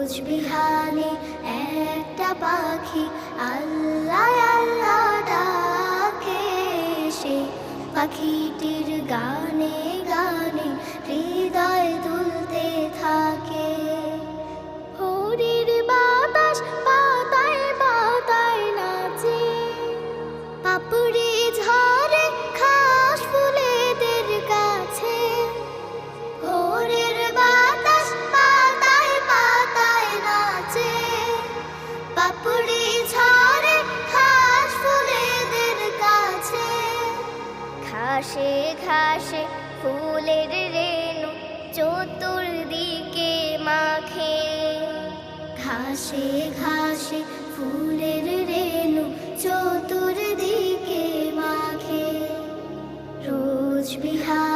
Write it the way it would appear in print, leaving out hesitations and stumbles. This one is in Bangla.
রোজ বিহানে একটা পাখি আল্লাহ আল্লাহ ডাকে, সে পাখিটির গানে গানে হৃদয় দুলতে থাকে। ভোরের বাতাস পাতায় পাতায় নাচে, পাপড়ি ঝরে ঘাস ফুলেদের কাছে। ভোরের বাতাস পাতায় পাতায় নাচে, পাপড়ি ঝরে ঘাস ফুলেদের কাছে। ঘাসে ঘাসে ফুলের রেণু চতুর্দিকে মাখে, ঘাসে ঘাসে ফুলের রেণু চতুর্দিকে মাখে। রোজ বিহার